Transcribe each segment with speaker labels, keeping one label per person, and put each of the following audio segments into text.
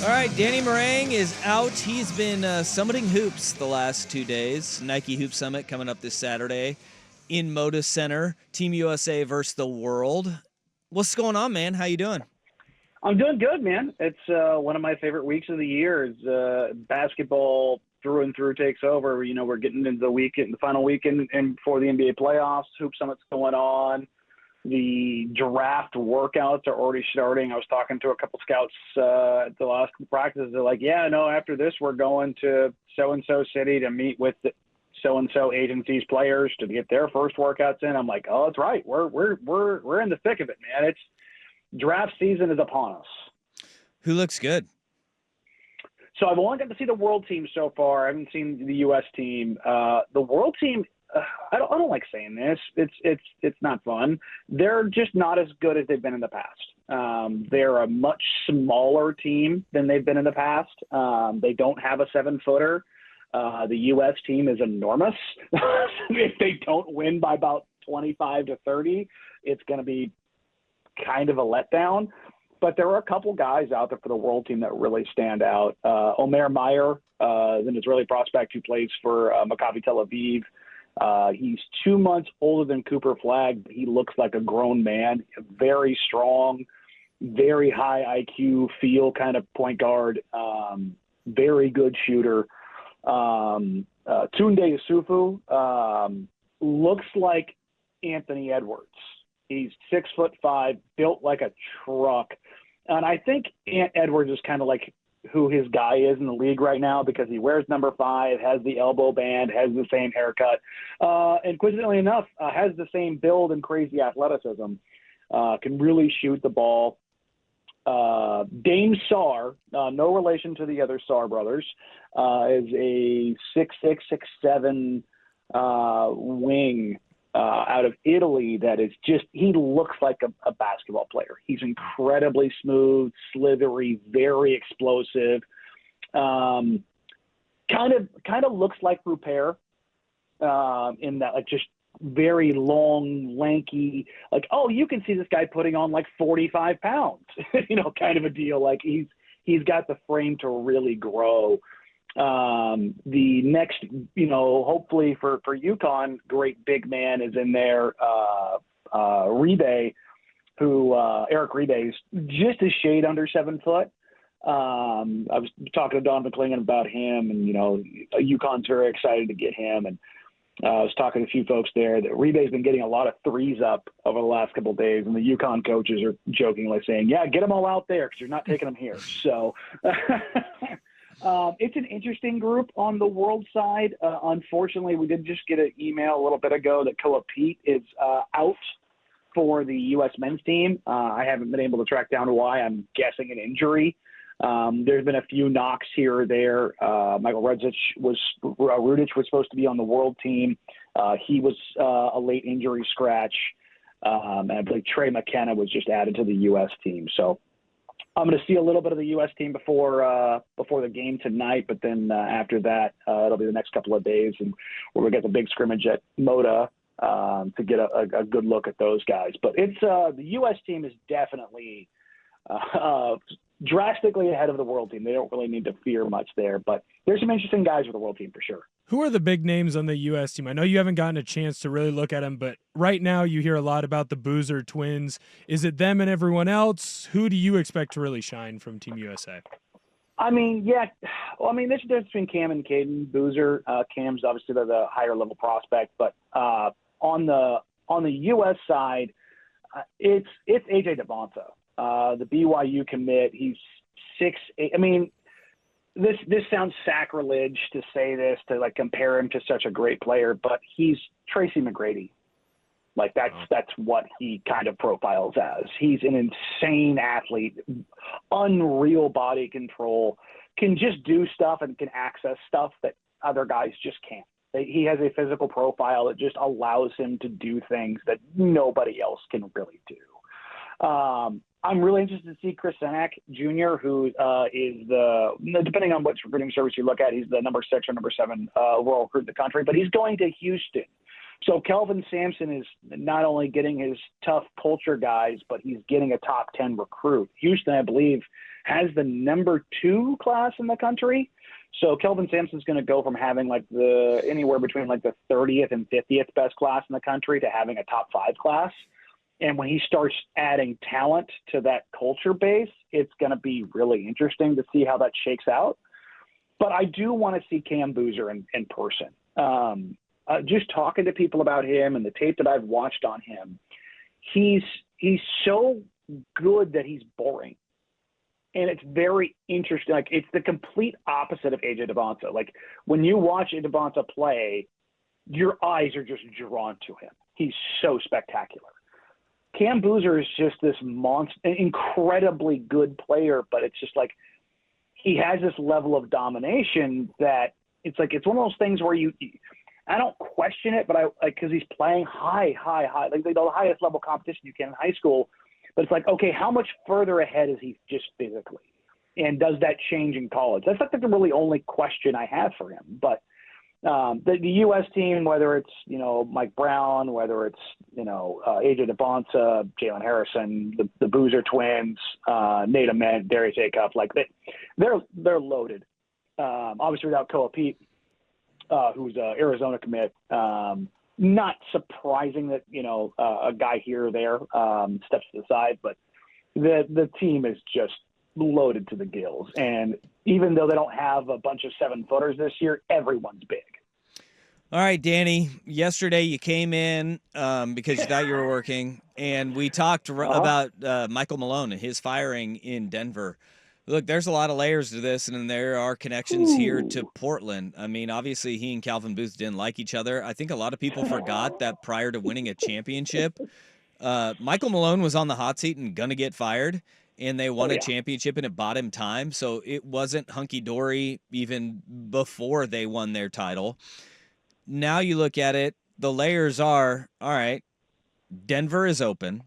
Speaker 1: All right, Danny Marang is out. He's been summiting hoops the last 2 days. Nike Hoop Summit coming up this Saturday in Moda Center. Team USA versus the world. What's going on, man? How you doing?
Speaker 2: I'm doing good, man. It's one of my favorite weeks of the year. Is basketball through and through takes over. You know, we're getting into the final weekend, and before the NBA playoffs, Hoop Summit's going on. The draft workouts are already starting. I was talking to a couple scouts at the last practices. They're like, "Yeah, no, after this, we're going to so and so city to meet with the so and so agency's players to get their first workouts in." I'm like, "Oh, that's right. We're in the thick of it, man. It's draft season is upon us."
Speaker 1: Who looks good?
Speaker 2: So I've only got to see the world team so far. I haven't seen the U.S. team. The world team, I don't like saying this. It's not fun. They're just not as good as they've been in the past. They're a much smaller team than they've been in the past. They don't have a 7-footer. The U.S. team is enormous. If they don't win by about 25-30, it's going to be kind of a letdown. But there are a couple guys out there for the world team that really stand out. Omer Meyer, an Israeli prospect who plays for Maccabi Tel Aviv. He's 2 months older than Cooper Flagg. He looks like a grown man, very strong, very high IQ, feel kind of point guard, very good shooter. Tunde Yusufu looks like Anthony Edwards. He's 6'5", built like a truck. And I think Edwards is kind of like who his guy is in the league right now because he wears number 5, has the elbow band, has the same haircut, and coincidentally enough, has the same build and crazy athleticism, can really shoot the ball. Dame Sarr, no relation to the other Sarr brothers, is a 6'6", 6'7" wing out of Italy that is just – he looks like a basketball player. He's incredibly smooth, slithery, very explosive. Kind of looks like Rupert in that, like, just very long, lanky, like, oh, you can see this guy putting on like 45 pounds, kind of a deal. Like he's got the frame to really grow. The next, hopefully for UConn, great big man is in there. Eric Rebe is just a shade under 7 foot. I was talking to Don McClingan about him, and UConn's very excited to get him. And I was talking to a few folks there that Rebe's been getting a lot of threes up over the last couple of days, and the UConn coaches are jokingly saying, "Yeah, get them all out there because you're not taking them here." So. It's an interesting group on the world side. Unfortunately, we did just get an email a little bit ago that Koa Pete is out for the U.S. men's team. I haven't been able to track down why. I'm guessing an injury. There's been a few knocks here or there. Michael Rudich was supposed to be on the world team. He was a late injury scratch. And I believe Trey McKenna was just added to the U.S. team. So I'm going to see a little bit of the U.S. team before the game tonight, but then after that, it'll be the next couple of days, and where we get the big scrimmage at Moda to get a good look at those guys. But it's the U.S. team is definitely drastically ahead of the world team. They don't really need to fear much there, but there's some interesting guys with the world team for sure.
Speaker 3: Who are the big names on the U.S. team? I know you haven't gotten a chance to really look at them, but right now you hear a lot about the Boozer twins. Is it them and everyone else? Who do you expect to really shine from Team USA?
Speaker 2: I mean, yeah. Well, I mean, there's a difference between Cam and Caden. Boozer, Cam's obviously the higher level prospect, but on the U.S. side, it's AJ Devonta, the BYU commit. He's 6'8". I mean, this sounds sacrilege to say this, to like compare him to such a great player, but he's Tracy McGrady. Like that's what he kind of profiles as. He's an insane athlete, unreal body control, can just do stuff and can access stuff that other guys just can't. He has a physical profile that just allows him to do things that nobody else can really do. I'm really interested to see Chris Senak Jr., who is depending on which recruiting service you look at, he's the number 6 or number 7 overall recruit in the country, but he's going to Houston. So Kelvin Sampson is not only getting his tough culture guys, but he's getting a top 10 recruit. Houston, I believe, has the number 2 class in the country. So Kelvin Sampson's going to go from having like anywhere between like the 30th and 50th best class in the country to having a top 5 class. And when he starts adding talent to that culture base, it's going to be really interesting to see how that shakes out. But I do want to see Cam Boozer in person. Just talking to people about him and the tape that I've watched on him, he's so good that he's boring. And it's very interesting. Like, it's the complete opposite of AJ Devonta. Like, when you watch Devonta play, your eyes are just drawn to him. He's so spectacular. Cam Boozer is just this monster, an incredibly good player, but it's just like he has this level of domination that it's like it's one of those things where I don't question it, but because he's playing high, like the highest level competition you can in high school. But it's like, okay, how much further ahead is he just physically? And does that change in college? That's like the really only question I have for him. But the U.S. team, whether it's, Mike Brown, whether it's, AJ Devonta, Jalen Harrison, the Boozer twins, Nate Ament, Darius Acuff, like they're loaded. Obviously without Koa Pete, who's an Arizona commit. Not surprising that, a guy here or there steps to the side, but the team is just loaded to the gills. And even though they don't have a bunch of 7-footers this year, everyone's big.
Speaker 1: All right, Danny, yesterday you came in because you thought you were working, and we talked about Michael Malone and his firing in Denver. Look, there's a lot of layers to this, and there are connections here to Portland. I mean, obviously, he and Calvin Booth didn't like each other. I think a lot of people forgot that prior to winning a championship, Michael Malone was on the hot seat and going to get fired, and they won a championship, and it bought him time. So it wasn't hunky-dory even before they won their title. Now you look at it, the layers are, all right, Denver is open.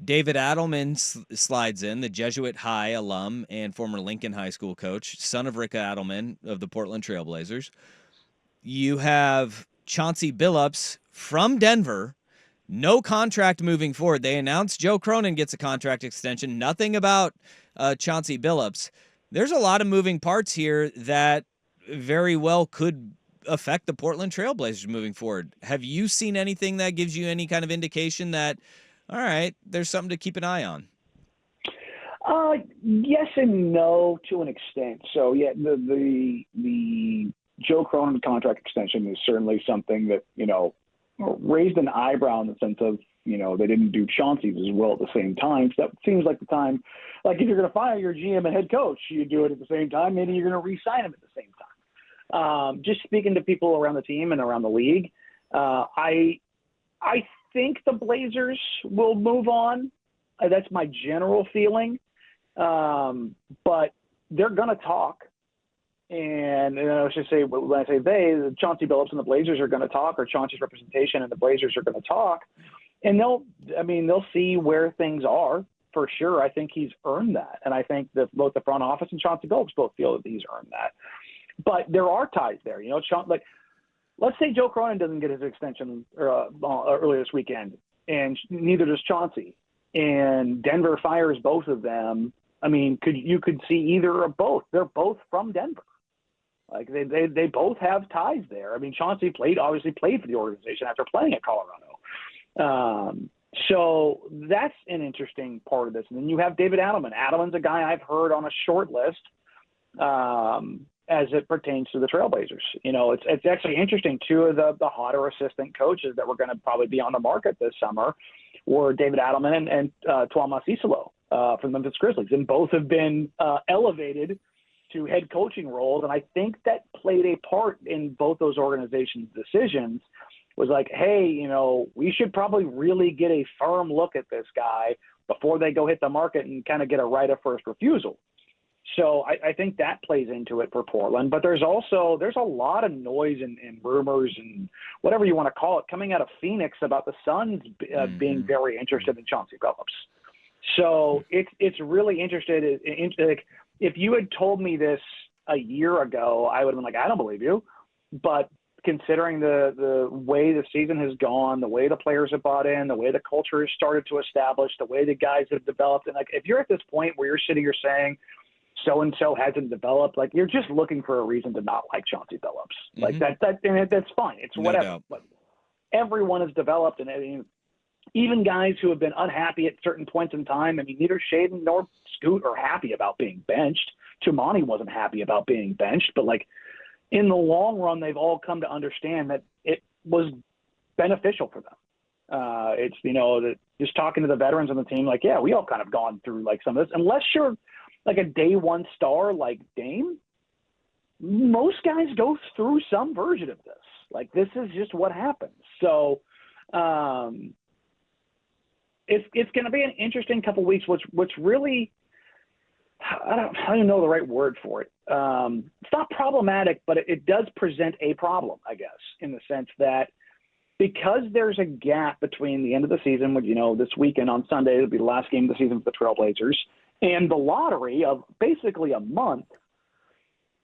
Speaker 1: David Adelman slides in, the Jesuit High alum and former Lincoln High School coach, son of Rick Adelman of the Portland Trailblazers. You have Chauncey Billups from Denver, no contract moving forward. They announced Joe Cronin gets a contract extension, nothing about Chauncey Billups. There's a lot of moving parts here that very well could affect the Portland Trailblazers moving forward. Have you seen anything that gives you any kind of indication that, all right, there's something to keep an eye on?
Speaker 2: Yes and no to an extent. So, yeah, the Joe Cronin contract extension is certainly something that, raised an eyebrow in the sense of, they didn't do Chauncey's as well at the same time. So that seems like the time, like if you're going to fire your GM and head coach, you do it at the same time. Maybe you're going to re-sign him at the same time. Just speaking to people around the team and around the league, I think the Blazers will move on. That's my general feeling. But they're going to talk. And I should say, when I say they, Chauncey Billups and the Blazers are going to talk, or Chauncey's representation and the Blazers are going to talk. And they'll see where things are for sure. I think he's earned that. And I think that both the front office and Chauncey Billups both feel that he's earned that. But there are ties there. Let's say Joe Cronin doesn't get his extension earlier this weekend, and neither does Chauncey, and Denver fires both of them. I mean, you could see either or both. They're both from Denver. Like they both have ties there. I mean, Chauncey obviously played for the organization after playing at Colorado. So that's an interesting part of this. And then you have David Adelman. Adelman's a guy I've heard on a short list. As it pertains to the Trailblazers. It's actually interesting. Two of the hotter assistant coaches that were going to probably be on the market this summer were David Adelman and Tuama Cicelo from the Memphis Grizzlies. And both have been elevated to head coaching roles. And I think that played a part in both those organizations' decisions, was like, hey, we should probably really get a firm look at this guy before they go hit the market and kind of get a right of first refusal. So I think that plays into it for Portland. But there's a lot of noise and rumors and whatever you want to call it coming out of Phoenix about the Suns being very interested in Chauncey Billups. So it's really interested like, if you had told me this a year ago, I would have been like, I don't believe you. But considering the way the season has gone, the way the players have bought in, the way the culture has started to establish, the way the guys have developed. And like, if you're at this point where you're sitting here saying so-and-so hasn't developed, like, you're just looking for a reason to not like Chauncey Billups. Like that's fine. It's
Speaker 1: No
Speaker 2: whatever.
Speaker 1: doubt.
Speaker 2: But everyone has developed, and I mean, even guys who have been unhappy at certain points in time. I mean, neither Shaden nor Scoot are happy about being benched. Tumani wasn't happy about being benched, but like, in the long run, they've all come to understand that it was beneficial for them. It's, that just talking to the veterans on the team, like, yeah, we all kind of gone through like some of this. Unless you're like a day one star like Dame, most guys go through some version of this. Like, this is just what happens. So it's going to be an interesting couple weeks, which really – I don't even know the right word for it. It's not problematic, but it does present a problem, I guess, in the sense that because there's a gap between the end of the season, which, this weekend on Sunday, it'll be the last game of the season for the Trailblazers, and the lottery of basically a month,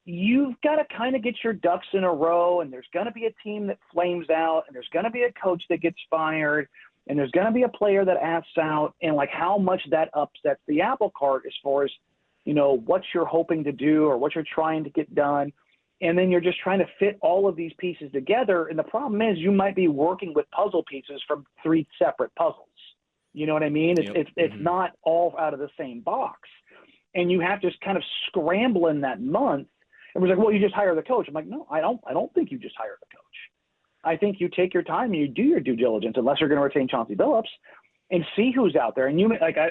Speaker 2: you've got to kind of get your ducks in a row, and there's going to be a team that flames out, and there's going to be a coach that gets fired, and there's going to be a player that asks out, and like how much that upsets the apple cart as far as what you're hoping to do or what you're trying to get done. And then you're just trying to fit all of these pieces together. And the problem is you might be working with puzzle pieces from 3 separate puzzles. You know what I mean? It's not all out of the same box. And you have to kind of scramble in that month. And we're like, well, you just hire the coach. I'm like, no, I don't think you just hire the coach. I think you take your time and you do your due diligence, unless you're going to retain Chauncey Billups, and see who's out there. And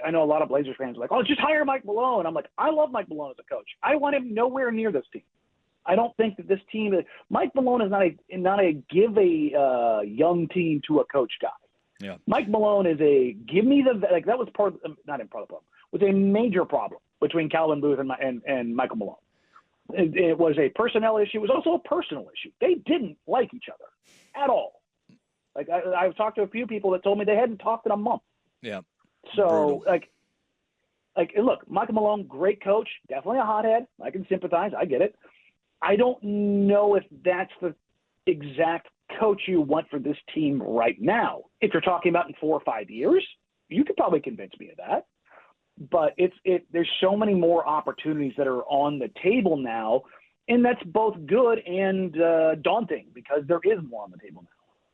Speaker 2: I know a lot of Blazers fans are like, oh, just hire Mike Malone. I'm like, I love Mike Malone as a coach. I want him nowhere near this team. I don't think that this team – Mike Malone is not a give a young team to a coach guy.
Speaker 1: Yeah.
Speaker 2: Mike Malone is a give me the – like that was part of – not in part of the problem. It was a major problem between Calvin Booth and Michael Malone. It was a personnel issue. It was also a personal issue. They didn't like each other at all. Like, I've talked to a few people that told me they hadn't talked in a month.
Speaker 1: Yeah.
Speaker 2: So, look, Michael Malone, great coach, definitely a hothead. I can sympathize. I get it. I don't know if that's the exact coach you want for this team right now. If you're talking about in 4 or 5 years, you could probably convince me of that. But there's so many more opportunities that are on the table now, and that's both good and daunting because there is more on the table now.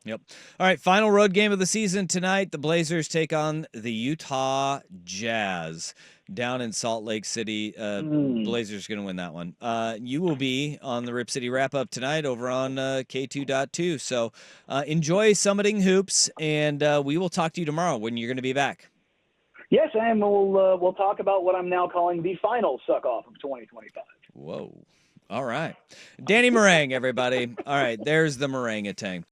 Speaker 1: Yep. All right, final road game of the season tonight. The Blazers take on the Utah Jazz down in Salt Lake City. Blazers going to win that one. You will be on the Rip City Wrap-Up tonight over on K2.2. So enjoy summiting hoops, and we will talk to you tomorrow when you're going to be back.
Speaker 2: Yes, and we'll talk about what I'm now calling the final suck-off of 2025.
Speaker 1: Whoa. All right. Danny Marang, everybody. All right, there's the Marang-a-tang.